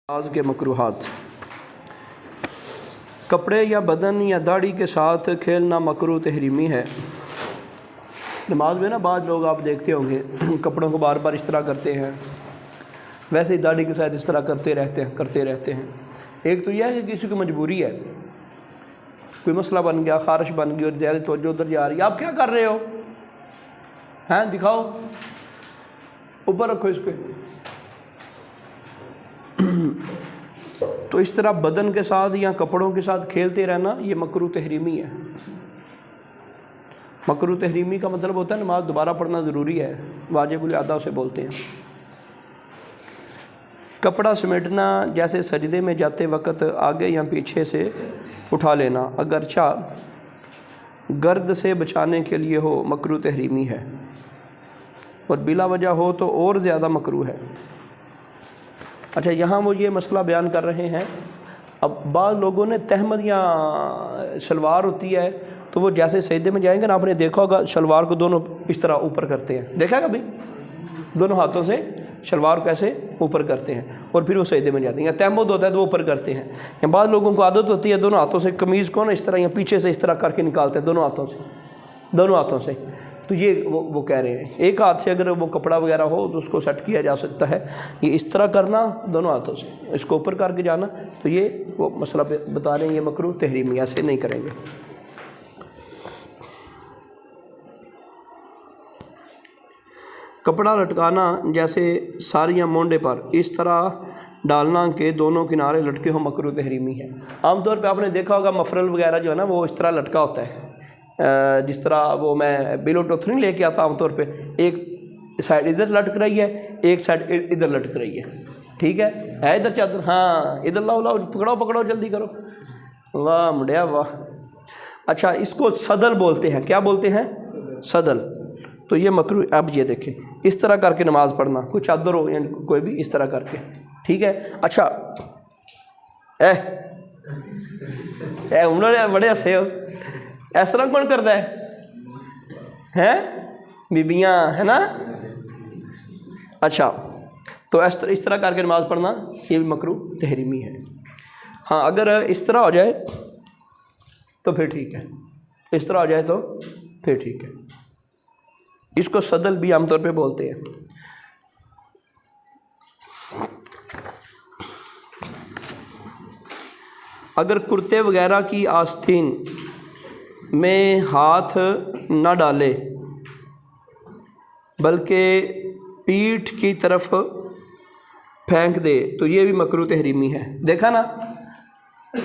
نماز کے مکروہات۔ کپڑے یا بدن یا داڑھی کے ساتھ کھیلنا مکروہ تحریمی ہے۔ نماز میں بعض لوگ آپ دیکھتے ہوں گے کپڑوں کو بار بار اس طرح کرتے ہیں، ویسے ہی داڑھی کے ساتھ اس طرح کرتے رہتے ہیں۔ ایک تو یہ ہے کہ کسی کو مجبوری ہے، کوئی مسئلہ بن گیا، خارش بن گئی اور زیادہ توجہ ادھر جا رہی ہے، آپ کیا کر رہے ہو؟ ہیں دکھاؤ، اوپر رکھو اس پہ۔ تو اس طرح بدن کے ساتھ یا کپڑوں کے ساتھ کھیلتے رہنا یہ مکروہ تحریمی ہے۔ مکروہ تحریمی کا مطلب ہوتا ہے نماز دوبارہ پڑھنا ضروری ہے، واجب الادا اسے بولتے ہیں۔ کپڑا سمیٹنا جیسے سجدے میں جاتے وقت آگے یا پیچھے سے اٹھا لینا، اگرچہ گرد سے بچانے کے لیے ہو، مکروہ تحریمی ہے، اور بلا وجہ ہو تو اور زیادہ مکروہ ہے۔ اچھا، یہاں وہ یہ مسئلہ بیان کر رہے ہیں۔ اب بعض لوگوں نے تہمد یا شلوار ہوتی ہے تو وہ جیسے سجدے میں جائیں گے نا، آپ نے دیکھا ہوگا شلوار کو دونوں اس طرح اوپر کرتے ہیں، دیکھا کبھی؟ دونوں ہاتھوں سے شلوار کو ایسے اوپر کرتے ہیں اور پھر وہ سجدے میں جاتے ہیں۔ یا تہمد ہوتا ہے تو وہ اوپر کرتے ہیں، یا بعض لوگوں کو عادت ہوتی ہے دونوں ہاتھوں سے قمیض کو نا اس طرح یا پیچھے سے اس طرح کر کے نکالتے ہیں، دونوں ہاتھوں سے۔ تو یہ وہ کہہ رہے ہیں ایک ہاتھ سے اگر وہ کپڑا وغیرہ ہو تو اس کو سیٹ کیا جا سکتا ہے، یہ اس طرح کرنا دونوں ہاتھوں سے اس کو اوپر کر کے جانا، تو یہ وہ مسئلہ بتا رہے ہیں، یہ مکروہ تحریمی، ایسے نہیں کریں گے۔ کپڑا لٹکانا جیسے ساریاں مونڈے پر اس طرح ڈالنا کہ دونوں کنارے لٹکے ہوں، مکروہ تحریمی ہے۔ عام طور پہ آپ نے دیکھا ہوگا مفرل وغیرہ جو ہے نا وہ اس طرح لٹکا ہوتا ہے، جس طرح وہ میں بیلو ٹوتھ نہیں لے کے آتا عام طور پہ، ایک سائڈ ادھر لٹک رہی ہے، ایک سائڈ ادھر لٹک رہی ہے، ٹھیک ہے ادھر چادر، ہاں ادھر لاؤ پکڑو جلدی کرو، واہ مڈیا واہ۔ اچھا، اس کو صدل بولتے ہیں، کیا بولتے ہیں؟ صدل۔ تو یہ مکروہ، اب یہ دیکھیں اس طرح کر کے نماز پڑھنا، کوئی چادر ہو یا کوئی بھی اس طرح کر کے، ٹھیک ہے۔ اچھا انہوں نے بڑے ہنسے ہو، اس طرح کون کرتا ہے؟ بیبیاں ہے نا۔ اچھا، تو اس طرح کر کے نماز پڑھنا یہ بھی مکروہ تحریمی ہے۔ ہاں، اگر اس طرح ہو جائے تو پھر ٹھیک ہے، اس طرح ہو جائے تو پھر ٹھیک ہے۔ اس کو صدل بھی عام طور پہ بولتے ہیں۔ اگر کرتے وغیرہ کی آستین میں ہاتھ نہ ڈالے بلکہ پیٹھ کی طرف پھینک دے تو یہ بھی مکروہ تحریمی ہے۔ دیکھا نا،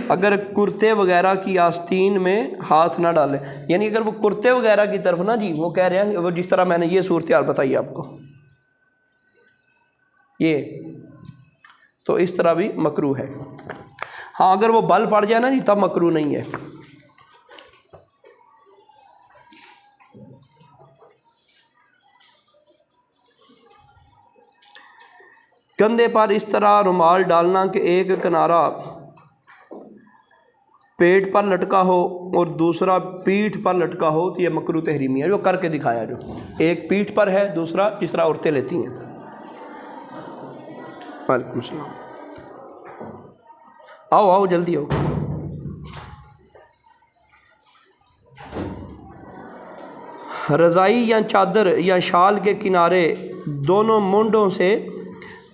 اگر کرتے وغیرہ کی آستین میں ہاتھ نہ ڈالے، یعنی اگر وہ کرتے وغیرہ کی طرف نا جی، وہ کہہ رہے ہیں وہ جس طرح میں نے یہ صورتحال بتائی آپ کو، یہ تو اس طرح بھی مکروہ ہے۔ ہاں، اگر وہ بل پڑ جائے نا جی تب مکروہ نہیں ہے۔ کندھے پر اس طرح رومال ڈالنا کہ ایک کنارہ پیٹ پر لٹکا ہو اور دوسرا پیٹھ پر لٹکا ہو تو یہ مکروہ تحریمی ہے، جو کر کے دکھایا، جو ایک پیٹھ پر ہے، دوسرا جس طرح عورتیں لیتی ہیں۔ وعلیکم السلام، آؤ جلدی آؤ۔ رضائی یا چادر یا شال کے کنارے دونوں مونڈوں سے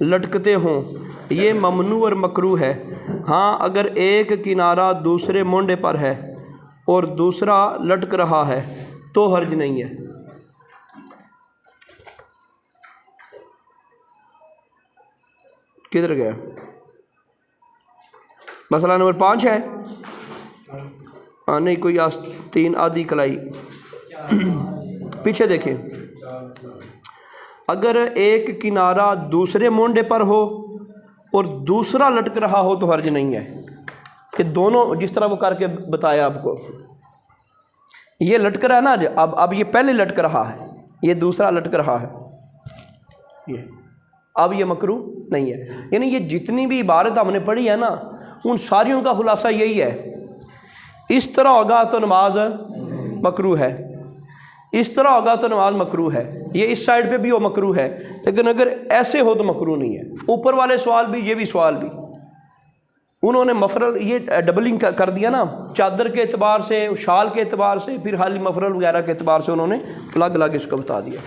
لٹکتے ہوں، یہ ممنوع اور مکروہ ہے۔ ہاں، اگر ایک کنارہ دوسرے مونڈے پر ہے اور دوسرا لٹک رہا ہے تو حرج نہیں ہے۔ کدھر گیا؟ مسئلہ نمبر 5 ہے، نہیں کوئی آستین آدھی کلائی، پیچھے دیکھیں۔ اگر ایک کنارہ دوسرے مونڈے پر ہو اور دوسرا لٹک رہا ہو تو حرج نہیں ہے، کہ دونوں جس طرح وہ کر کے بتایا آپ کو، یہ لٹک رہا ہے نا، اب یہ پہلے لٹک رہا ہے، یہ دوسرا لٹک رہا ہے، اب یہ مکروہ نہیں ہے۔ یعنی یہ جتنی بھی عبارت ہم نے پڑھی ہے نا، ان ساریوں کا خلاصہ یہی ہے، اس طرح ہوگا تو نماز مکروہ ہے، اس طرح ہوگا تو نماز مکروہ ہے، یہ اس سائڈ پہ بھی وہ مکروہ ہے، لیکن اگر ایسے ہو تو مکروہ نہیں ہے۔ اوپر والے سوال بھی، یہ بھی سوال بھی، انہوں نے مفرل یہ ڈبلنگ کر دیا نا، چادر کے اعتبار سے، شال کے اعتبار سے، پھر حالی مفرل وغیرہ کے اعتبار سے انہوں نے الگ الگ اس کو بتا دیا۔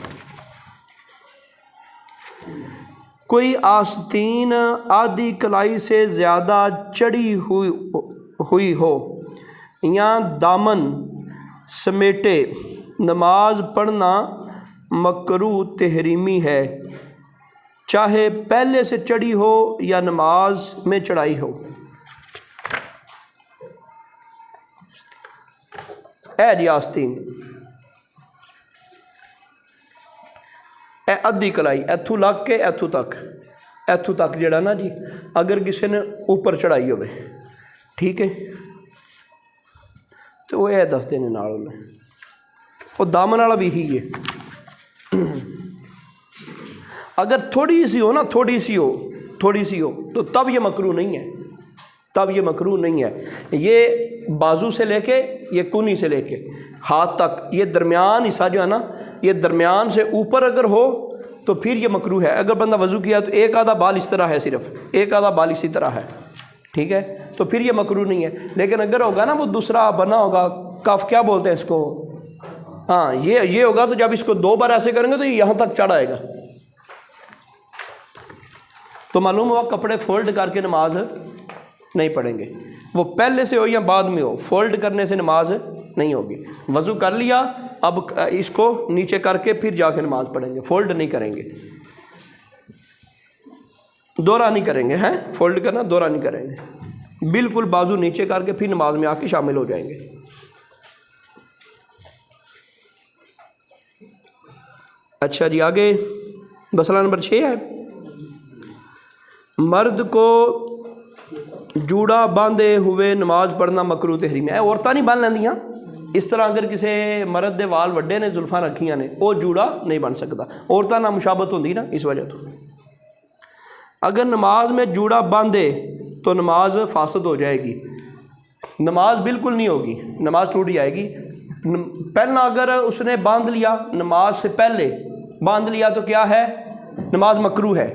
کوئی آستین آدھی کلائی سے زیادہ چڑھی ہوئی ہو یا دامن سمیٹے، نماز پڑھنا مکروہ تحریمی ہے، چاہے پہلے سے چڑھی ہو یا نماز میں چڑھائی ہو۔ اے جی آستین، اے ادھی کلائی ایتھو لگ کے ایتھو تک جڑا نا جی، اگر کسی نے اوپر چڑھائی ہوئے، ٹھیک ہے، تو وہ دستے نے نال انہیں، وہ دامن والا بھی ہی ہے۔ اگر تھوڑی سی ہو نا، تھوڑی سی ہو تو تب یہ مکروہ نہیں ہے، یہ بازو سے لے کے، یہ کونی سے لے کے ہاتھ تک، یہ درمیان حصہ جو ہے نا، یہ درمیان سے اوپر اگر ہو تو پھر یہ مکروہ ہے۔ اگر بندہ وضو کیا تو ایک آدھا بال اس طرح ہے، صرف ایک آدھا بال اسی طرح ہے، ٹھیک ہے، تو پھر یہ مکروہ نہیں ہے۔ لیکن اگر ہوگا نا وہ دوسرا بنا ہوگا، کف کیا بولتے ہیں اس کو، ہاں یہ ہوگا، تو جب اس کو دو بار ایسے کریں گے تو یہ یہاں تک چڑھ آئے گا، تو معلوم ہوا کپڑے فولڈ کر کے نماز نہیں پڑھیں گے، وہ پہلے سے ہو یا بعد میں ہو، فولڈ کرنے سے نماز نہیں ہوگی۔ وضو کر لیا، اب اس کو نیچے کر کے پھر جا کے نماز پڑھیں گے، فولڈ نہیں کریں گے، دورہ نہیں کریں گے، ہیں فولڈ کرنا، دورہ نہیں کریں گے، بالکل بازو نیچے کر کے پھر نماز میں آ کے شامل ہو جائیں گے۔ اچھا جی، آگے مسئلہ نمبر 6 ہے، مرد کو جوڑا باندھے ہوئے نماز پڑھنا مکروہ تحریم ہے۔ عورتاں نہیں باندھ لیندیاں، اس طرح اگر کسی مرد دے وال وڈے نے، زلفاں رکھیاں نے، وہ جوڑا نہیں بن سکتا، عورتاں نہ مشابت ہوندی نا، اس وجہ تو اگر نماز میں جوڑا باندھے تو نماز فاسد ہو جائے گی، نماز بالکل نہیں ہوگی، نماز ٹوٹ جائے گی۔ پہلا اگر اس نے باندھ لیا، نماز سے پہلے باندھ لیا تو کیا ہے، نماز مکروہ ہے،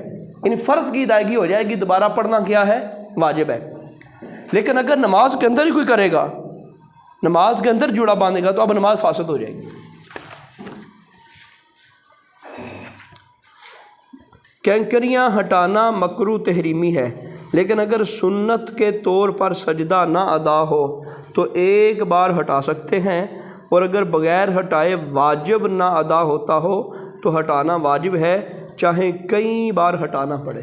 یعنی فرض کی ادائیگی ہو جائے گی، دوبارہ پڑھنا کیا ہے، واجب ہے۔ لیکن اگر نماز کے اندر ہی کوئی کرے گا، نماز کے اندر جوڑا باندھے گا، تو اب نماز فاسد ہو جائے گی۔ کینکریاں ہٹانا مکروہ تحریمی ہے، لیکن اگر سنت کے طور پر سجدہ نہ ادا ہو تو ایک بار ہٹا سکتے ہیں، اور اگر بغیر ہٹائے واجب نہ ادا ہوتا ہو تو ہٹانا واجب ہے، چاہے کئی بار ہٹانا پڑے۔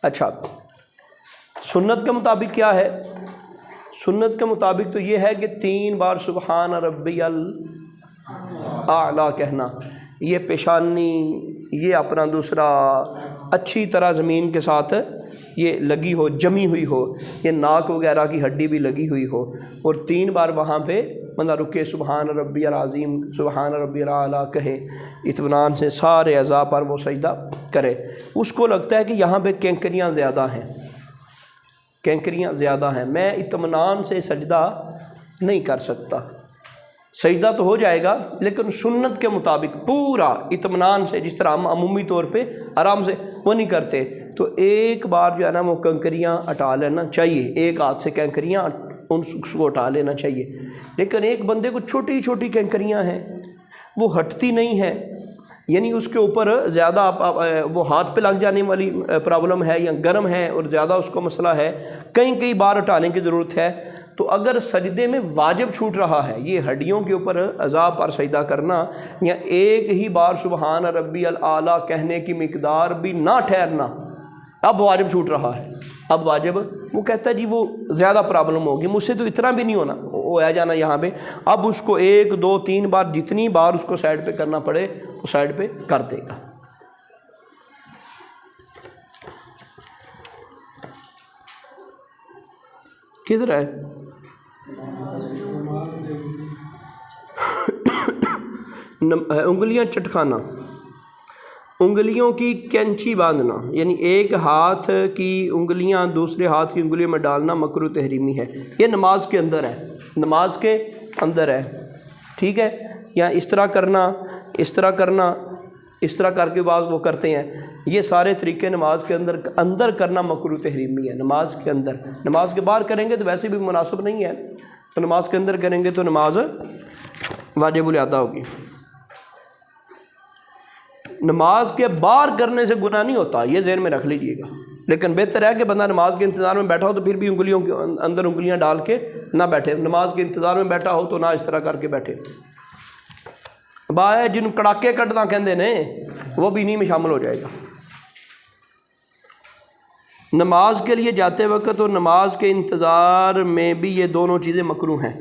اچھا، سنت کے مطابق کیا ہے؟ سنت کے مطابق تو یہ ہے کہ 3 بار سبحان ربی الاعلیٰ کہنا، یہ پیشانی، یہ اپنا دوسرا اچھی طرح زمین کے ساتھ یہ لگی ہو، جمی ہوئی ہو، یہ ناک وغیرہ کی ہڈی بھی لگی ہوئی ہو، اور 3 بار وہاں پہ بندہ رکے، سبحان ربی العظیم، سبحان ربی الاعلیٰ کہے، اطمینان سے سارے اعضاء پر وہ سجدہ کرے۔ اس کو لگتا ہے کہ یہاں پہ کینکریاں زیادہ ہیں، میں اطمینان سے سجدہ نہیں کر سکتا، سجدہ تو ہو جائے گا لیکن سنت کے مطابق پورا اطمینان سے، جس طرح ہم عمومی طور پہ آرام سے وہ نہیں کرتے، تو ایک بار جو ہے نا وہ کنکریاں ہٹا لینا چاہیے، ایک ہاتھ سے کنکریاں ان کو ہٹا لینا چاہیے۔ لیکن ایک بندے کو چھوٹی چھوٹی کنکریاں ہیں، وہ ہٹتی نہیں ہیں، یعنی اس کے اوپر زیادہ وہ ہاتھ پہ لگ جانے والی پرابلم ہے، یا گرم ہے اور زیادہ اس کو مسئلہ ہے، کئی بار ہٹانے کی ضرورت ہے، تو اگر سجدے میں واجب چھوٹ رہا ہے، یہ ہڈیوں کے اوپر اعضاء پر سجدہ کرنا، یا ایک ہی بار سبحان ربی الاعلیٰ کہنے کی مقدار بھی نہ ٹھہرنا، اب واجب چھوٹ رہا ہے، اب واجب، وہ کہتا ہے جی وہ زیادہ پرابلم ہوگی، مجھ سے تو اتنا بھی نہیں ہونا، وہ آ جانا یہاں پہ، اب اس کو 1 2 3 بار، جتنی بار اس کو سائڈ پہ کرنا پڑے وہ سائڈ پہ کر دے گا۔ کدھر ہے؟ انگلیاں چٹکانا، انگلیوں کی کینچی باندھنا، یعنی ایک ہاتھ کی انگلیاں دوسرے ہاتھ کی انگلیوں میں ڈالنا مکروہ تحریمی ہے، یہ نماز کے اندر ہے، ٹھیک ہے، یا اس طرح کرنا، اس طرح کر کے بعض وہ کرتے ہیں، یہ سارے طریقے نماز کے اندر کرنا مکروہ تحریمی ہے. نماز کے اندر، نماز کے باہر کریں گے تو ویسے بھی مناسب نہیں ہے، تو نماز کے اندر کریں گے تو نماز واجب الادا ہوگی. نماز کے باہر کرنے سے گناہ نہیں ہوتا، یہ ذہن میں رکھ لیجئے گا، لیکن بہتر ہے کہ بندہ نماز کے انتظار میں بیٹھا ہو تو پھر بھی انگلیوں کے اندر انگلیاں ڈال کے نہ بیٹھے. نماز کے انتظار میں بیٹھا ہو تو نہ اس طرح کر کے بیٹھے. باہر جن کڑاکے کٹنا کہندے نے وہ بھی نہیں میں شامل ہو جائے گا. نماز کے لیے جاتے وقت اور نماز کے انتظار میں بھی یہ دونوں چیزیں مکروہ ہیں.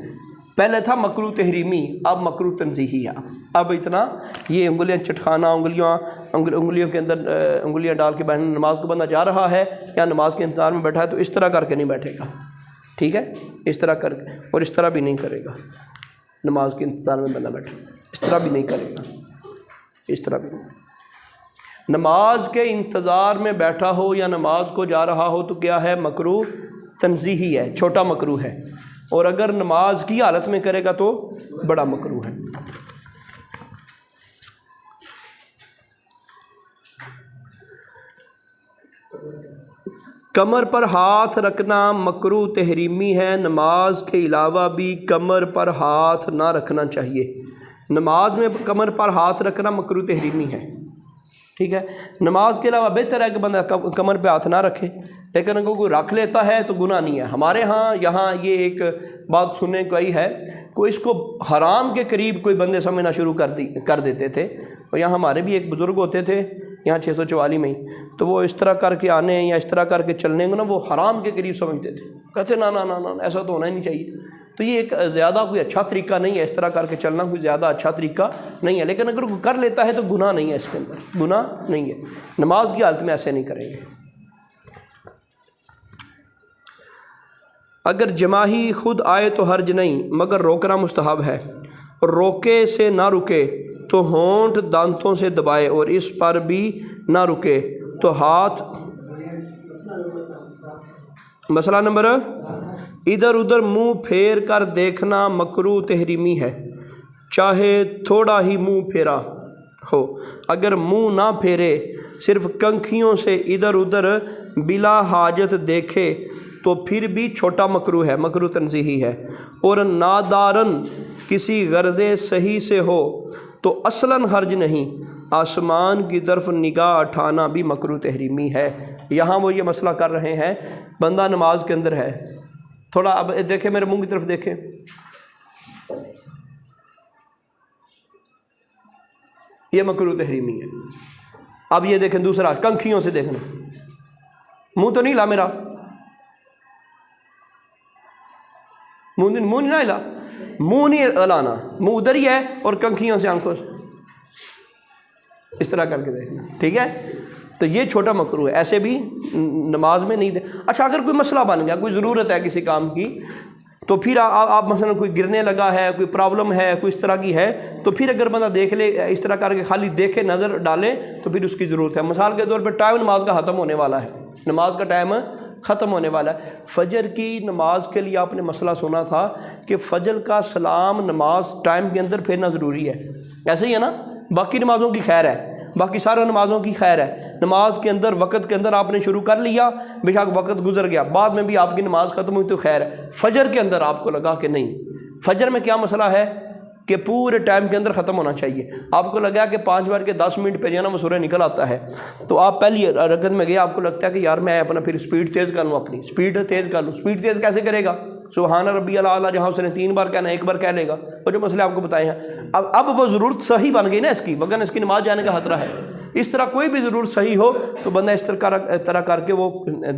پہلے تھا مکروہ تحریمی، اب مکروہ تنزیہی ہے. اب اتنا یہ انگلیاں چٹکانا، انگلیوں کے اندر انگلیاں ڈال کے بیٹھنا، نماز کو بندہ جا رہا ہے یا نماز کے انتظار میں بیٹھا ہے تو اس طرح کر کے نہیں بیٹھے گا. ٹھیک ہے، اس طرح کر کے، اور اس طرح بھی نہیں کرے گا. نماز کے انتظار میں بندہ بیٹھے اس طرح بھی نہیں کرے گا، اس طرح بھی نہیں. نماز کے انتظار میں بیٹھا ہو یا نماز کو جا رہا ہو تو کیا ہے؟ مکروہ تنزیہی ہے، چھوٹا مکروہ ہے. اور اگر نماز کی حالت میں کرے گا تو بڑا مکروہ ہے. کمر پر ہاتھ رکھنا مکروہ تحریمی ہے. نماز کے علاوہ بھی کمر پر ہاتھ نہ رکھنا چاہیے. نماز میں کمر پر ہاتھ رکھنا مکروہ تحریمی ہے. ٹھیک ہے، نماز کے علاوہ بہتر ہے کہ بندہ کمر پہ ہاتھ نہ رکھے، لیکن اگر کوئی رکھ لیتا ہے تو گناہ نہیں ہے. ہمارے ہاں یہاں یہ ایک بات سننے کو آئی ہے، کوئی اس کو حرام کے قریب کوئی بندے سمجھنا شروع کر دیتے تھے. اور یہاں ہمارے بھی ایک بزرگ ہوتے تھے یہاں 644 میں ہی، تو وہ اس طرح کر کے آنے یا اس طرح کر کے چلنے کو نا وہ حرام کے قریب سمجھتے تھے. کہتے نا نا نا نا ایسا تو ہونا ہی نہیں چاہیے. تو یہ ایک زیادہ کوئی اچھا طریقہ نہیں ہے، اس طرح کر کے چلنا کوئی زیادہ اچھا طریقہ نہیں ہے. لیکن اگر کوئی کر لیتا ہے تو گناہ نہیں ہے، اس کے اندر گناہ نہیں ہے. نماز کی حالت میں ایسے نہیں کریں گے. اگر جماعی خود آئے تو حرج نہیں، مگر روکنا مستحب ہے. اور روکے سے نہ رکے تو ہونٹ دانتوں سے دبائے، اور اس پر بھی نہ رکے تو ہاتھ. مسئلہ نمبر، ادھر ادھر منہ پھیر کر دیکھنا مکروہ تحریمی ہے، چاہے تھوڑا ہی منہ پھیرا ہو. اگر منہ نہ پھیرے، صرف کنکھیوں سے ادھر ادھر بلا حاجت دیکھے تو پھر بھی چھوٹا مکروہ ہے، مکروہ تنزیہی ہے. اور نادارن کسی غرض صحیح سے ہو تو اصلاً حرج نہیں. آسمان کی طرف نگاہ اٹھانا بھی مکروہ تحریمی ہے. یہاں وہ یہ مسئلہ کر رہے ہیں، بندہ نماز کے اندر ہے، تھوڑا اب دیکھیں میرے منہ کی طرف دیکھیں، یہ مکروہ تحریمی ہے. اب یہ دیکھیں دوسرا، کنکھیوں سے دیکھنا، منہ تو نہیں لا میرا، منہ نہیں نہ ہلا، منہ نہیں ہلانا، منہ ادھر ہی ہے اور کنکھیوں سے آنکھوں سے اس طرح کر کے دیکھنا. ٹھیک ہے، تو یہ چھوٹا مکروہ ہے، ایسے بھی نماز میں نہیں دے. اچھا، اگر کوئی مسئلہ بن گیا، کوئی ضرورت ہے کسی کام کی، تو پھر آپ مثلا کوئی گرنے لگا ہے، کوئی پرابلم ہے، کوئی اس طرح کی ہے، تو پھر اگر بندہ دیکھ لے، اس طرح کر کے خالی دیکھے، نظر ڈالے، تو پھر اس کی ضرورت ہے. مثال کے طور پہ ٹائم نماز کا ختم ہونے والا ہے، نماز کا ٹائم ختم ہونے والا ہے. فجر کی نماز کے لیے آپ نے مسئلہ سنا تھا کہ فجر کا سلام نماز ٹائم کے اندر پھیرنا ضروری ہے. ایسے ہی ہے نا، باقی نمازوں کی خیر ہے، باقی سارے نمازوں کی خیر ہے. نماز کے اندر وقت کے اندر آپ نے شروع کر لیا، بے شک وقت گزر گیا، بعد میں بھی آپ کی نماز ختم ہوئی تو خیر ہے. فجر کے اندر آپ کو لگا کہ نہیں، فجر میں کیا مسئلہ ہے کہ پورے ٹائم کے اندر ختم ہونا چاہیے. آپ کو لگا کہ 5:10 پہ جانا وہ سورج نکل آتا ہے، تو آپ پہلی رکعت میں گئے، آپ کو لگتا ہے کہ یار میں اپنا پھر سپیڈ تیز کر لوں، اپنی سپیڈ تیز کر لوں. سپیڈ تیز کیسے کرے گا؟ سبحان ربی الاعلیٰ جہاں اس نے 3 بار کہنا 1 بار کہہ لے گا. وہ جو مسئلے آپ کو بتائے ہیں، اب وہ ضرورت صحیح بن گئی نا اس کی، وگرنہ اس کی نماز جانے کا خطرہ ہے. اس طرح کوئی بھی ضرورت صحیح ہو تو بندہ اس طرح کر کے وہ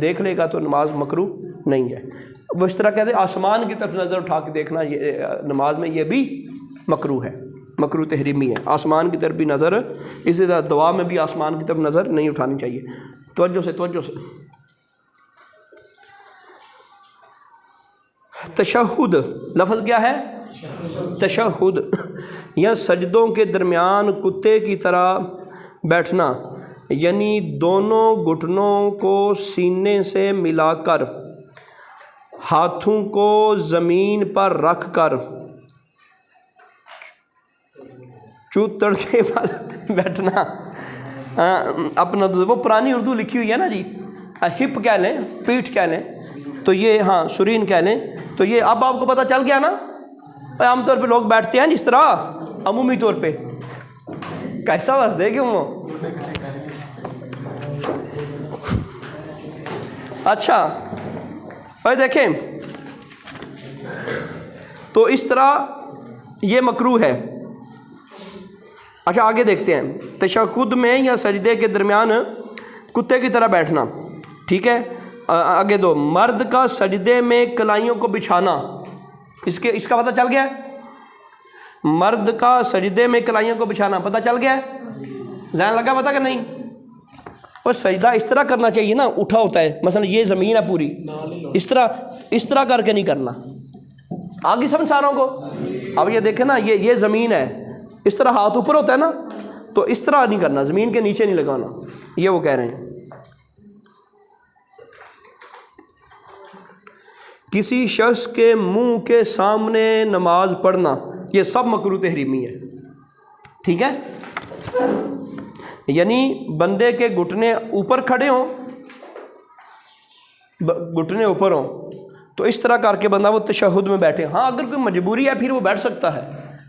دیکھ لے گا تو نماز مکروہ نہیں ہے. وہ اس طرح کہتے ہیں آسمان کی طرف نظر اٹھا کے دیکھنا یہ نماز میں یہ بھی مکروہ ہے، مکروہ تحریمی ہے. آسمان کی طرف بھی نظر، اسی طرح دعا میں بھی آسمان کی طرف نظر نہیں اٹھانی چاہیے. توجہ سے تشہد لفظ کیا ہے؟ تشہد، یا سجدوں کے درمیان کتے کی طرح بیٹھنا، یعنی دونوں گھٹنوں کو سینے سے ملا کر ہاتھوں کو زمین پر رکھ کر چوتڑ کے بل بیٹھنا. اپنا وہ پرانی اردو لکھی ہوئی ہے نا جی، ہپ کہہ لیں، پیٹھ کہہ لیں، تو یہ ہاں شرین کہہ لیں، تو یہ اب آپ کو پتہ چل گیا نا. عام طور پہ لوگ بیٹھتے ہیں جس طرح عمومی طور پہ، کیسا بس دے کیوں وہ. اچھا بھائی دیکھیں، تو اس طرح یہ مکروہ ہے. اچھا آگے دیکھتے ہیں، تشہد میں یا سجدے کے درمیان کتے کی طرح بیٹھنا. ٹھیک ہے، آگے دو، مرد کا سجدے میں کلائیوں کو بچھانا. اس کا پتہ چل گیا ہے؟ مرد کا سجدے میں کلائیوں کو بچھانا پتہ چل گیا ہے؟ ذہن لگا پتہ کہ نہیں؟ اور سجدہ اس طرح کرنا چاہیے نا، اٹھا ہوتا ہے، مثلا یہ زمین ہے پوری، اس طرح کر کے نہیں کرنا. آگے سمجھ ساروں کو؟ اب یہ دیکھیں نا، یہ زمین ہے، اس طرح ہاتھ اوپر ہوتا ہے نا، تو اس طرح نہیں کرنا، زمین کے نیچے نہیں لگانا. یہ وہ کہہ رہے ہیں. کسی شخص کے منہ کے سامنے نماز پڑھنا، یہ سب مکروہ تحریمی ہے. ٹھیک ہے، یعنی بندے کے گھٹنے اوپر کھڑے ہوں، گھٹنے اوپر ہوں، تو اس طرح کر کے بندہ وہ تشہد میں بیٹھے. ہاں اگر کوئی مجبوری ہے پھر وہ بیٹھ سکتا ہے،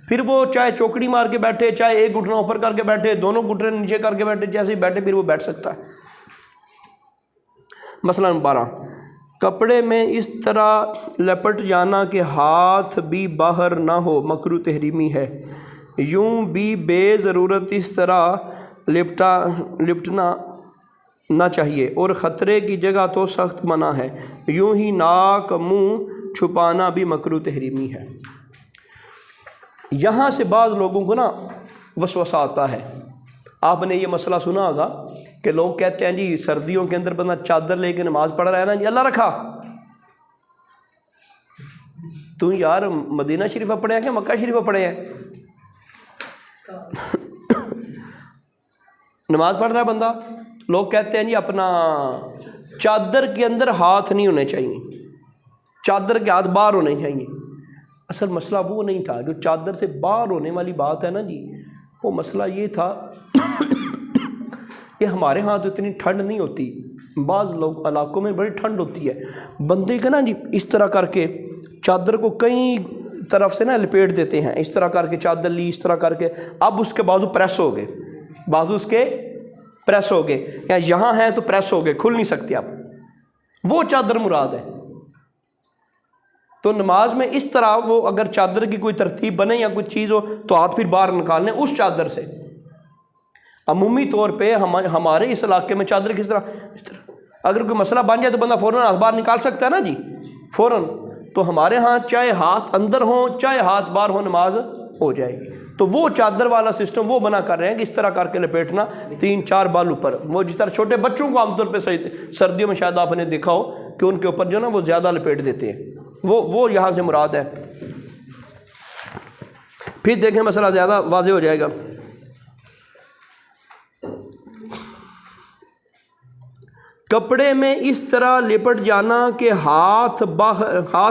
پھر وہ چاہے چوکڑی مار کے بیٹھے، چاہے ایک گھٹنا اوپر کر کے بیٹھے، دونوں گھٹنے نیچے کر کے بیٹھے، جیسے ہی بیٹھے پھر وہ بیٹھ سکتا ہے. مثلا 12، کپڑے میں اس طرح لپٹ جانا کہ ہاتھ بھی باہر نہ ہو، مکروہ تحریمی ہے. یوں بھی بے ضرورت اس طرح لپٹنا نہ چاہیے، اور خطرے کی جگہ تو سخت منع ہے. یوں ہی ناک منہ چھپانا بھی مکروہ تحریمی ہے. یہاں سے بعض لوگوں کو نا وسوسہ آتا ہے. آپ نے یہ مسئلہ سنا ہوگا کہ لوگ کہتے ہیں جی سردیوں کے اندر بندہ چادر لے کے نماز پڑھ رہا ہے نا جی، اللہ رکھا. تو یار مدینہ شریف پڑھے ہیں کہ مکہ شریف پڑھے ہیں؟ نماز پڑھ رہا ہے بندہ، لوگ کہتے ہیں جی اپنا چادر کے اندر ہاتھ نہیں ہونے چاہیے، چادر کے ہاتھ باہر ہونے چاہیے. اصل مسئلہ وہ نہیں تھا، جو چادر سے باہر ہونے والی بات ہے نا جی، وہ مسئلہ یہ تھا کہ ہمارے ہاں تو اتنی ٹھنڈ نہیں ہوتی، بعض لوگ علاقوں میں بڑی ٹھنڈ ہوتی ہے. بندے کا نا جی اس طرح کر کے چادر کو کئی طرف سے نا لپیٹ دیتے ہیں، اس طرح کر کے چادر لی، اس طرح کر کے، اب اس کے بازو پریس ہو گئے، بازو اس کے پریس ہو گئے، یا یہاں ہیں تو پریس ہو گئے، کھل نہیں سکتے اب. وہ چادر مراد ہے. تو نماز میں اس طرح وہ اگر چادر کی کوئی ترتیب بنے یا کوئی چیز ہو تو ہاتھ پھر باہر نکالنے اس چادر سے. عمومی طور پہ ہمارے اس علاقے میں چادر کس طرح اگر کوئی مسئلہ بن جائے تو بندہ فوراً ہاتھ باہر نکال سکتا ہے نا جی، فوراً. تو ہمارے ہاں چاہے ہاتھ اندر ہوں چاہے ہاتھ باہر ہو نماز ہو جائے گی. تو وہ چادر والا سسٹم وہ بنا کر رہے ہیں کہ اس طرح کر کے لپیٹنا 3-4 بال اوپر. وہ جس طرح چھوٹے بچوں کو عام طور پہ سردیوں میں شاید آپ نے دیکھا ہو کہ ان کے اوپر جو نا وہ زیادہ لپیٹ دیتے ہیں، وہ یہاں سے مراد ہے. پھر دیکھیں مسئلہ زیادہ واضح ہو جائے گا. کپڑے میں اس طرح لپٹ جانا کہ ہاتھ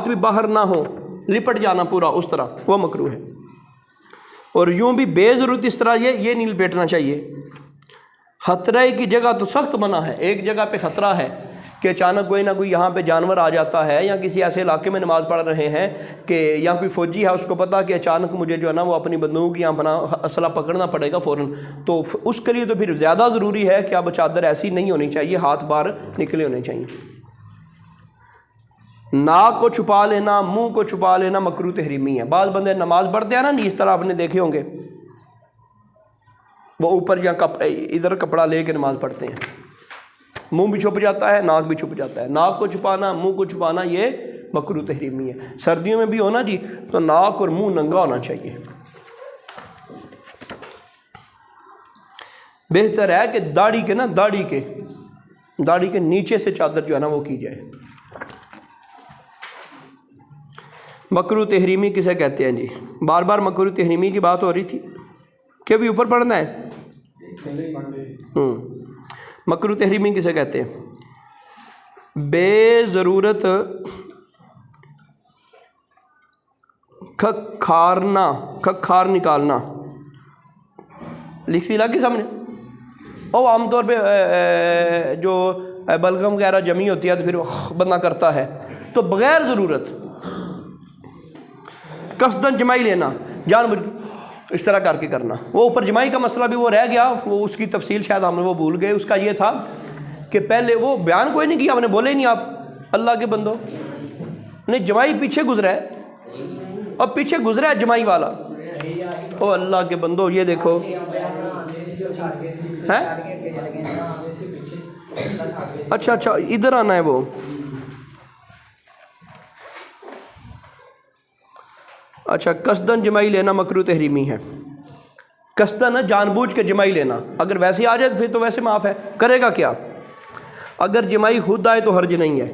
بھی باہر نہ ہو، لپٹ جانا پورا اس طرح، وہ مکروہ ہے. اور یوں بھی بے ضرورت اس طرح یہ نہیں لپیٹنا چاہیے. خطرے کی جگہ تو سخت منع ہے. ایک جگہ پہ خطرہ ہے کہ اچانک کوئی نہ کوئی یہاں پہ جانور آ جاتا ہے، یا کسی ایسے علاقے میں نماز پڑھ رہے ہیں کہ یا کوئی فوجی ہے، اس کو پتا کہ اچانک مجھے جو ہے نا وہ اپنی بندوق یا اپنا اسلحہ پکڑنا پڑے گا فوراً، تو اس کے لیے تو پھر زیادہ ضروری ہے کہ اب چادر ایسی نہیں ہونی چاہیے، ہاتھ باہر نکلے ہونے چاہیے. ناک کو چھپا لینا، منہ کو چھپا لینا مکروہ تحریمی ہے. بعض بندے نماز پڑھتے ہیں نا جی، اس طرح آپ نے دیکھے ہوں گے، وہ اوپر یا ادھر کپڑا لے کے نماز پڑھتے ہیں، منہ بھی چھپ جاتا ہے، ناک بھی چھپ جاتا ہے. ناک کو چھپانا، منہ کو چھپانا یہ مکروہ تحریمی ہے. سردیوں میں بھی ہونا جی تو ناک اور منہ ننگا ہونا چاہیے. بہتر ہے کہ داڑھی کے نیچے سے چادر جو ہے نا وہ کی جائے. مکروہ تحریمی کسے کہتے ہیں جی؟ بار بار مکروہ تحریمی کی بات ہو رہی تھی کہ بھی اوپر پڑھنا ہے. مکروہ تحریمی کسے کہتے ہیں؟ بے ضرورت کھکھار نکالنا. لکھی لگی سامنے اور عام طور پہ جو بلغم وغیرہ جمی ہوتی ہے تو پھر بندہ کرتا ہے، تو بغیر ضرورت قصداً جمائی لینا، جان بوجھ اس طرح کر کے کرنا۔ وہ اوپر جمائی کا مسئلہ بھی وہ رہ گیا، وہ اس کی تفصیل شاید ہم وہ بھول گئے۔ اس کا یہ تھا کہ پہلے وہ بیان کوئی نہیں کیا، آپ نے بولے ہی نہیں، آپ اللہ کے بندو نہیں، جمائی پیچھے گزرا ہے، اور پیچھے گزرا ہے جمائی والا۔ او اللہ کے بندو یہ دیکھو ہے، اچھا ادھر آنا ہے وہ، اچھا قصدن جمائی لینا مکروہ تحریمی ہے، قصدن جان بوجھ کے جمائی لینا، اگر ویسے آ جائے پھر تو ویسے معاف ہے۔ کرے گا کیا؟ اگر جمائی خود آئے تو حرج نہیں ہے،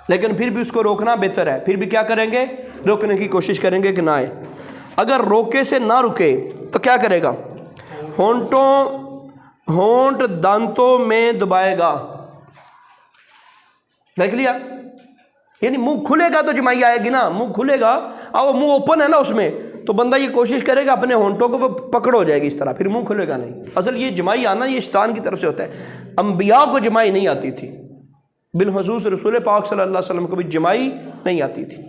لیکن پھر بھی اس کو روکنا بہتر ہے، پھر بھی کیا کریں گے؟ روکنے کی کوشش کریں گے کہ نہ آئے۔ اگر روکے سے نہ رکے تو کیا کرے گا؟ ہونٹ دانتوں میں دبائے گا، دیکھ لیا، یعنی منہ کھلے گا تو جمائی آئے گی نا، منہ کھلے گا اور منہ اوپن ہے نا اس میں، تو بندہ یہ کوشش کرے گا اپنے ہونٹوں کو پکڑ ہو جائے گی اس طرح، پھر منہ کھلے گا نہیں۔ اصل یہ جمائی آنا یہ شیطان کی طرف سے ہوتا ہے، انبیاء کو جمائی نہیں آتی تھی، بالخصوص رسول پاک صلی اللہ علیہ وسلم کو بھی جمائی نہیں آتی تھی،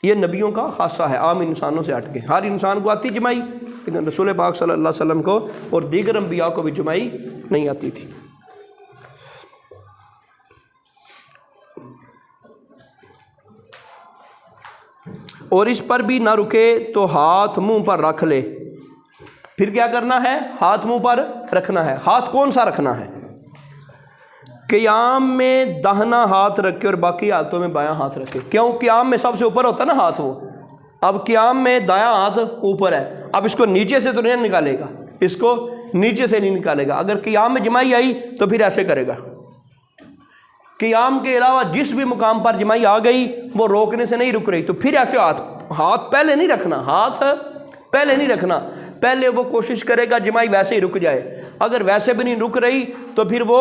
یہ نبیوں کا خاصہ ہے، عام انسانوں سے ہٹ کے۔ ہر انسان کو آتی جمائی، لیکن رسول پاک صلی اللہ علیہ وسلم کو اور دیگر انبیاء کو بھی جمائی نہیں آتی تھی۔ اور اس پر بھی نہ رکے تو ہاتھ منہ پر رکھ لے۔ پھر کیا کرنا ہے؟ ہاتھ منہ پر رکھنا ہے۔ ہاتھ کون سا رکھنا ہے؟ قیام میں داہنا ہاتھ رکھے اور باقی حالتوں میں بایاں ہاتھ رکھے۔ کیوں؟ قیام میں سب سے اوپر ہوتا ہے نا ہاتھ، وہ اب قیام میں دایاں ہاتھ اوپر ہے، اب اس کو نیچے سے تو نہیں نکالے گا، اس کو نیچے سے نہیں نکالے گا۔ اگر قیام میں جمائی آئی تو پھر ایسے کرے گا۔ قیام کے علاوہ جس بھی مقام پر جمائی آ گئی وہ روکنے سے نہیں رک رہی، تو پھر ایسے ہاتھ پہلے نہیں رکھنا، ہاتھ پہلے نہیں رکھنا، پہلے وہ کوشش کرے گا جمائی ویسے ہی رک جائے۔ اگر ویسے بھی نہیں رک رہی تو پھر وہ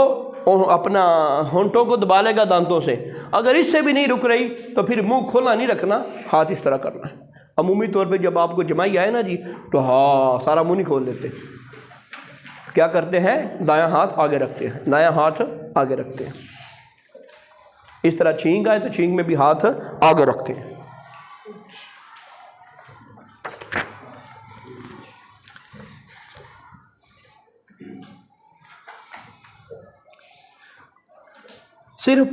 اپنا ہونٹوں کو دبا لے گا دانتوں سے، اگر اس سے بھی نہیں رک رہی تو پھر منہ کھولا نہیں رکھنا، ہاتھ اس طرح کرنا ہے۔ عمومی طور پہ جب آپ کو جمائی آئے نا جی تو سارا منہ نہیں کھول دیتے، کیا کرتے ہیں؟ دایاں ہاتھ آگے رکھتے ہیں، دایاں ہاتھ آگے رکھتے ہیں۔ اس طرح چھینک آئے تو چھینک میں بھی ہاتھ آگے رکھتے ہیں۔ صرف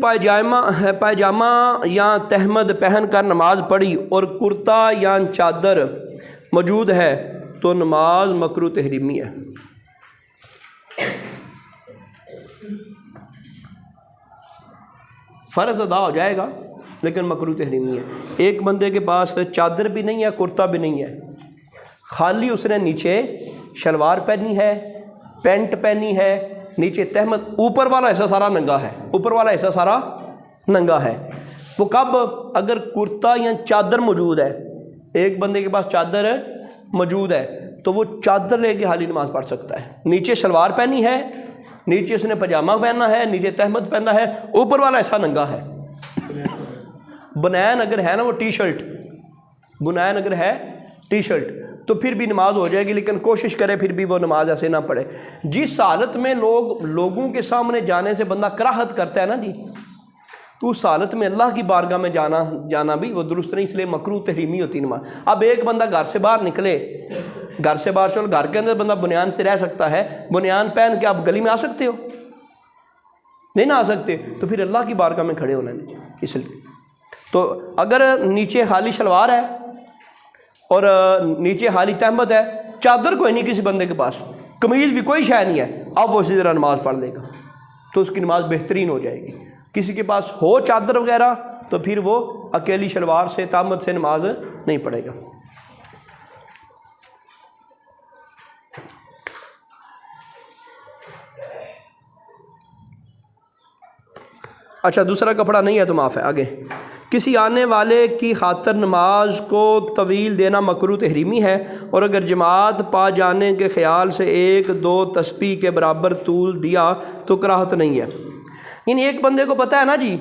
پائجامہ یا تہمد پہن کر نماز پڑھی اور کرتا یا چادر موجود ہے تو نماز مکروہ تحریمی ہے۔ فرض ادا ہو جائے گا لیکن مکروہ تحریمی ہے۔ ایک بندے کے پاس چادر بھی نہیں ہے، کرتا بھی نہیں ہے، خالی اس نے نیچے شلوار پہنی ہے، پینٹ پہنی ہے، نیچے تہمد، اوپر والا حصہ سارا ننگا ہے، اوپر والا حصہ سارا ننگا ہے۔ وہ کب؟ اگر کرتا یا چادر موجود ہے، ایک بندے کے پاس چادر موجود ہے تو وہ چادر لے کے حالی نماز پڑھ سکتا ہے۔ نیچے شلوار پہنی ہے، نیچے اس نے پاجامہ پہنا ہے، نیچے تہمد پہنا ہے، اوپر والا حصہ ننگا ہے۔ بنیان اگر ہے نا وہ ٹی شرٹ، بنیان اگر ہے ٹی شرٹ تو پھر بھی نماز ہو جائے گی، لیکن کوشش کرے پھر بھی وہ نماز ایسے نہ پڑھے۔ جس حالت میں لوگوں کے سامنے جانے سے بندہ کراہت کرتا ہے نا جی، تو اس حالت میں اللہ کی بارگاہ میں جانا بھی وہ درست نہیں، اس لیے مکروہ تحریمی ہوتی نماز۔ اب ایک بندہ گھر سے باہر نکلے، گھر سے باہر چلو، گھر کے اندر بندہ بنیان سے رہ سکتا ہے، بنیان پہن کے آپ گلی میں آ سکتے ہو؟ نہیں نہ آ سکتے، تو پھر اللہ کی بارگاہ میں کھڑے ہونا نہیں، اس لیے تو اگر نیچے خالی شلوار ہے اور نیچے خالی تہمد ہے، چادر کوئی نہیں کسی بندے کے پاس، قمیض بھی کوئی شے نہیں ہے، اب وہ اسی طرح نماز پڑھ لے گا تو اس کی نماز بہترین ہو جائے گی۔ کسی کے پاس ہو چادر وغیرہ تو پھر وہ اکیلی شلوار سے تہمد سے نماز نہیں پڑھے گا۔ اچھا دوسرا کپڑا نہیں ہے تو معاف ہے۔ آگے، کسی آنے والے کی خاطر نماز کو طویل دینا مکروہ تحریمی ہے، اور اگر جماعت پا جانے کے خیال سے 1-2 تسبیح کے برابر طول دیا تو کراہت نہیں ہے۔ یعنی ایک بندے کو پتہ ہے نا جی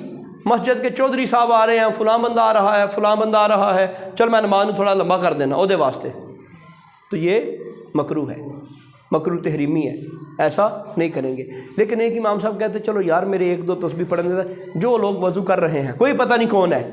مسجد کے چودھری صاحب آ رہے ہیں، فلاں بندہ آ رہا ہے، فلاں بندہ آ رہا ہے، چل میں نماز تھوڑا لمبا کر دینا او دے واسطے، تو یہ مکروہ ہے۔ مکروہ تحریمی ہے، ایسا نہیں کریں گے۔ لیکن ایک امام صاحب کہتے ہیں چلو یار میرے ایک دو تسبیح پڑھنے دیں، جو لوگ وضو کر رہے ہیں کوئی پتہ نہیں کون ہے،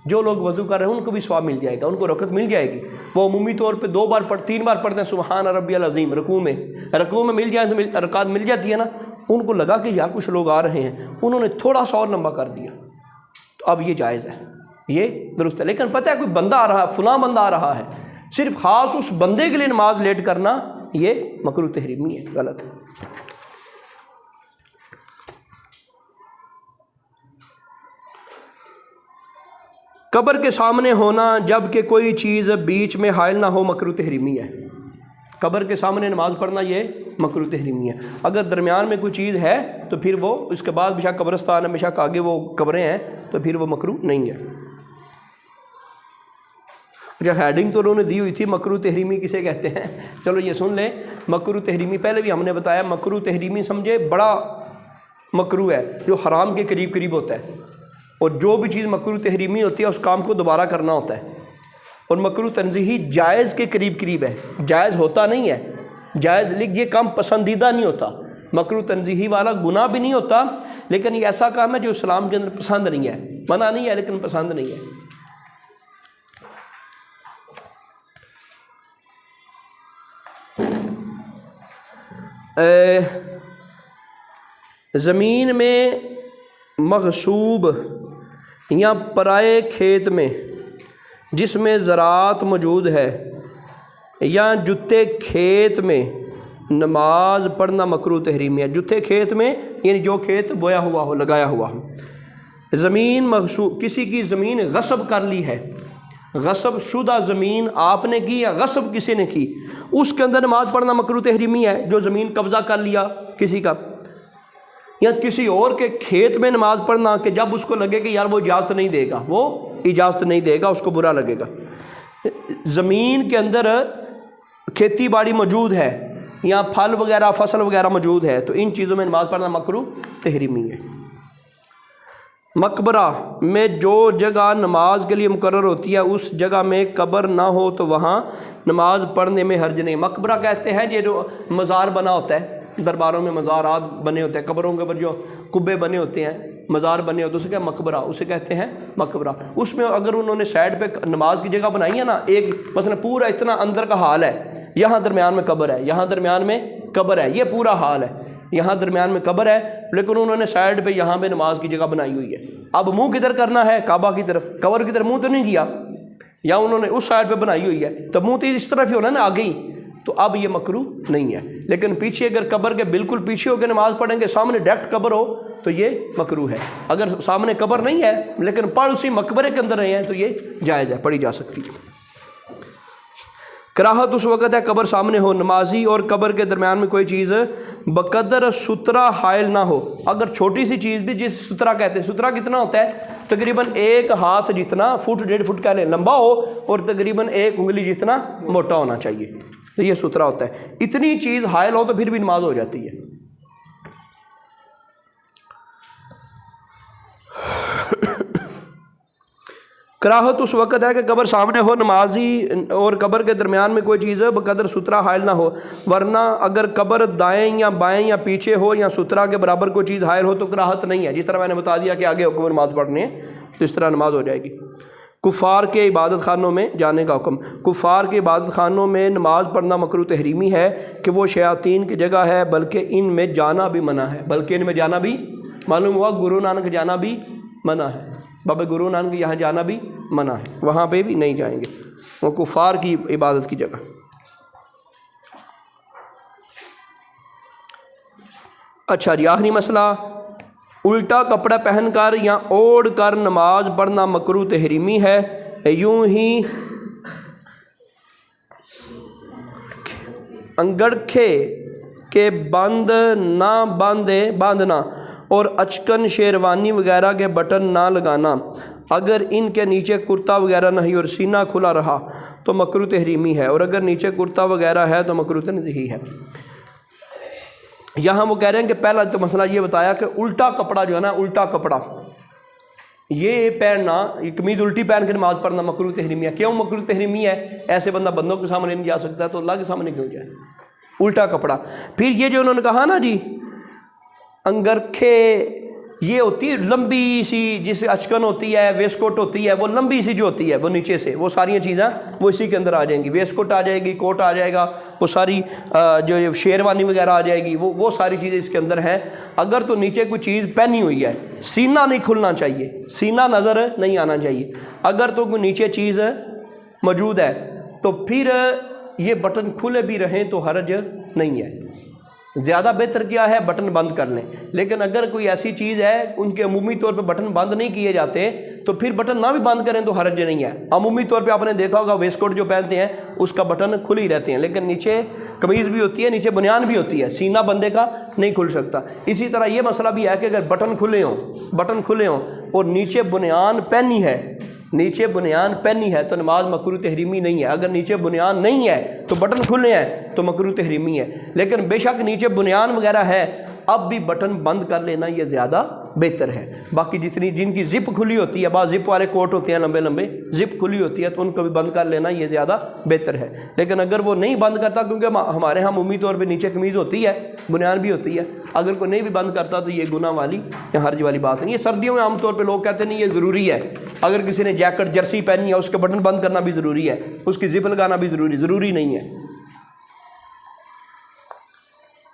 جو لوگ وضو کر رہے ہیں ان کو بھی ثواب مل جائے گا، ان کو رکعت مل جائے گی۔ وہ عمومی طور پہ 2 بار 3 بار پڑھتے ہیں سبحان ربی العظیم رکوع میں مل جائے تو رکعت مل جاتی ہے نا۔ ان کو لگا کہ یار کچھ لوگ آ رہے ہیں، انہوں نے تھوڑا سا اور لمبا کر دیا، تو اب یہ جائز ہے، یہ درست ہے۔ لیکن پتہ ہے کوئی بندہ آ رہا ہے، فلاں بندہ آ رہا ہے، صرف خاص اس بندے کے لیے نماز لیٹ کرنا یہ مکروہ تحریمی ہے، غلط ہے۔ قبر کے سامنے ہونا جب کہ کوئی چیز بیچ میں حائل نہ ہو مکروہ تحریمی ہے۔ قبر کے سامنے نماز پڑھنا یہ مکروہ تحریمی ہے۔ اگر درمیان میں کوئی چیز ہے تو پھر وہ اس کے بعد بے شک قبرستان ہے، بے شک آگے وہ قبریں ہیں، تو پھر وہ مکروہ نہیں ہے۔ اچھا، ہیڈنگ تو انہوں نے دی ہوئی تھی مکروہ تحریمی کسے کہتے ہیں، چلو یہ سن لیں۔ مکروہ تحریمی پہلے بھی ہم نے بتایا، مکروہ تحریمی سمجھے بڑا مکروہ ہے جو حرام کے قریب قریب ہوتا ہے، اور جو بھی چیز مکروہ تحریمی ہوتی ہے اس کام کو دوبارہ کرنا ہوتا ہے۔ اور مکروہ تنزیہی جائز کے قریب قریب ہے، جائز ہوتا نہیں ہے، جائز یہ کام پسندیدہ نہیں ہوتا۔ مکروہ تنزیہی والا گناہ بھی نہیں ہوتا، لیکن یہ ایسا کام ہے جو اسلام کے اندر پسند نہیں ہے، منع نہیں ہے لیکن پسند نہیں ہے۔ زمین میں مغصوب یا پرائے کھیت میں جس میں زراعت موجود ہے یا جتے کھیت میں نماز پڑھنا مکروہ تحریمی ہے۔ جتے کھیت میں یعنی جو کھیت بویا ہوا ہو، لگایا ہوا ہو۔ زمین مغصوب، کسی کی زمین غصب کر لی ہے، غصب شدہ زمین آپ نے کی یا غصب کسی نے کی، اس کے اندر نماز پڑھنا مکروہ تحریمی ہے۔ جو زمین قبضہ کر لیا کسی کا، یا کسی اور کے کھیت میں نماز پڑھنا کہ جب اس کو لگے کہ یار وہ اجازت نہیں دے گا، وہ اجازت نہیں دے گا، اس کو برا لگے گا۔ زمین کے اندر کھیتی باڑی موجود ہے یا پھل وغیرہ فصل وغیرہ موجود ہے تو ان چیزوں میں نماز پڑھنا مکروہ تحریمی ہے۔ مقبرہ میں جو جگہ نماز کے لیے مقرر ہوتی ہے اس جگہ میں قبر نہ ہو تو وہاں نماز پڑھنے میں حرج نہیں۔ مقبرہ کہتے ہیں یہ جو مزار بنا ہوتا ہے، درباروں میں مزارات بنے ہوتے ہیں، قبروں کے اوپر جو قبے بنے ہوتے ہیں، مزار بنے ہوتے ہیں، اسے کیا مقبرہ، اسے کہتے ہیں مقبرہ۔ اس میں اگر انہوں نے سائڈ پہ نماز کی جگہ بنائی ہے نا، ایک مثلا پورا اتنا اندر کا حال ہے، یہاں درمیان میں قبر ہے، یہاں درمیان میں قبر ہے، یہ پورا حال ہے، یہاں درمیان میں قبر ہے، لیکن انہوں نے سائڈ پہ یہاں پہ نماز کی جگہ بنائی ہوئی ہے۔ اب منہ کدھر کرنا ہے؟ کعبہ کی طرف، قبر کی طرف منہ تو نہیں کیا، یا انہوں نے اس سائڈ پہ بنائی ہوئی ہے تو منہ تو اس طرف ہی ہونا ہے نا، آگے ہی، تو اب یہ مکروہ نہیں ہے۔ لیکن پیچھے اگر قبر کے بالکل پیچھے ہو کے نماز پڑھیں گے، سامنے ڈائریکٹ قبر ہو تو یہ مکروہ ہے۔ اگر سامنے قبر نہیں ہے لیکن پڑھ اسی مقبرے کے اندر رہے ہیں تو یہ جائز ہے، پڑھی جا سکتی ہے۔ کراہت اس وقت ہے قبر سامنے ہو، نمازی اور قبر کے درمیان میں کوئی چیز بقدر سترہ حائل نہ ہو۔ اگر چھوٹی سی چیز بھی، جس سترہ کہتے ہیں، سترہ کتنا ہوتا ہے؟ تقریباً 1 ہاتھ جتنا، فٹ 1.5 فٹ کا لمبا ہو اور تقریباً 1 انگلی جتنا موٹا ہونا چاہیے، تو یہ سترہ ہوتا ہے۔ اتنی چیز حائل ہو تو پھر بھی نماز ہو جاتی ہے۔ کراہت اس وقت ہے کہ قبر سامنے ہو، نمازی اور قبر کے درمیان میں کوئی چیز بقدر سترہ حائل نہ ہو، ورنہ اگر قبر دائیں یا بائیں یا پیچھے ہو یا سترہ کے برابر کوئی چیز حائل ہو تو کراہت نہیں ہے۔ جس طرح میں نے بتا دیا کہ آگے حکم نماز پڑھنے ہے تو اس طرح نماز ہو جائے گی۔ کفار کے عبادت خانوں میں جانے کا حکم۔ کفار کے عبادت خانوں میں نماز پڑھنا مکروہ تحریمی ہے کہ وہ شیاطین کی جگہ ہے، بلکہ ان میں جانا بھی منع ہے۔ بلکہ ان میں جانا بھی، معلوم ہوا گرو نانک جانا بھی منع ہے، بابا گرو نانک یہاں جانا بھی منع ہے، وہاں پہ بھی نہیں جائیں گے، وہ کفار کی عبادت کی جگہ۔ اچھا جی، آخری مسئلہ، الٹا کپڑا پہن کر یا اوڑھ کر نماز پڑھنا مکروہ تحریمی ہے۔ یوں ہی انگڑکھے کے بند نہ باندھنا اور اچکن شیروانی وغیرہ کے بٹن نہ لگانا، اگر ان کے نیچے کرتا وغیرہ نہیں اور سینہ کھلا رہا تو مکروہ تحریمی ہے، اور اگر نیچے کرتا وغیرہ ہے تو مکروہ تنزیہی ہے۔ یہاں وہ کہہ رہے ہیں کہ پہلا تو مسئلہ یہ بتایا کہ الٹا کپڑا جو ہے نا، الٹا کپڑا یہ پہننا، یہ قمیض الٹی پہن کے نماز پڑھنا مکروہ تحریمی ہے۔ کیوں مکروہ تحریمی ہے؟ ایسے بندہ بندوں کے سامنے نہیں جا سکتا تو اللہ کے سامنے کیوں جائے؟ الٹا کپڑا. پھر یہ جو انہوں نے کہا نا جی انگرکھے، یہ ہوتی ہے لمبی سی، جسے اچکن ہوتی ہے، ویسٹ کوٹ ہوتی ہے، وہ لمبی سی جو ہوتی ہے وہ نیچے سے، وہ ساری چیزیں وہ اسی کے اندر آ جائیں گی. ویسٹ کوٹ آ جائے گی، کوٹ آ جائے گا، وہ ساری جو شیروانی وغیرہ آ جائے گی، وہ ساری چیزیں اس کے اندر ہیں. اگر تو نیچے کوئی چیز پہنی ہوئی ہے، سینہ نہیں کھلنا چاہیے، سینہ نظر نہیں آنا چاہیے. اگر تو کوئی نیچے چیز موجود ہے تو پھر یہ بٹن کھلے بھی رہیں تو حرج نہیں ہے. زیادہ بہتر کیا ہے بٹن بند کر لیں. لیکن اگر کوئی ایسی چیز ہے ان کے عمومی طور پہ بٹن بند نہیں کیے جاتے تو پھر بٹن نہ بھی بند کریں تو حرج نہیں ہے. عمومی طور پہ آپ نے دیکھا ہوگا ویسٹ کوٹ جو پہنتے ہیں اس کا بٹن کھل ہی رہتے ہیں، لیکن نیچے قمیض بھی ہوتی ہے، نیچے بنیان بھی ہوتی ہے، سینہ بندے کا نہیں کھل سکتا. اسی طرح یہ مسئلہ بھی ہے کہ اگر بٹن کھلے ہوں اور نیچے بنیان پہنی ہے تو نماز مکروہ تحریمی نہیں ہے. اگر نیچے بنیان نہیں ہے تو بٹن کھلے ہیں تو مکروہ تحریمی ہے. لیکن بے شک نیچے بنیان وغیرہ ہے اب بھی بٹن بند کر لینا یہ زیادہ بہتر ہے. باقی جن کی زپ کھلی ہوتی ہے، بعض زپ والے کوٹ ہوتے ہیں لمبے لمبے، زپ کھلی ہوتی ہے تو ان کو بھی بند کر لینا یہ زیادہ بہتر ہے. لیکن اگر وہ نہیں بند کرتا، کیونکہ ہمارے ہاں عمومی طور پہ نیچے قمیض ہوتی ہے، بنیان بھی ہوتی ہے، اگر کوئی نہیں بھی بند کرتا تو یہ گناہ والی یا حرج والی بات نہیں. یہ سردیوں میں عام طور پہ لوگ کہتے ہیں نہیں یہ ضروری ہے، اگر کسی نے جیکٹ جرسی پہنی ہے اس کے بٹن بند کرنا بھی ضروری ہے، اس کی زپ لگانا بھی ضروری نہیں ہے.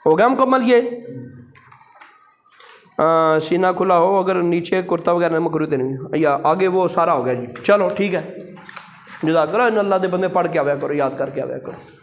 ہو گیا مکمل. یہ سینہ کھلا ہو اگر نیچے کرتا وغیرہ مکروہ نہیں، یا آگے وہ سارا ہو گیا جی. چلو ٹھیک ہے، جزاک اللہ. ان اللہ دے بندے پڑھ کے آیا کرو، یاد کر کے آیا کرو.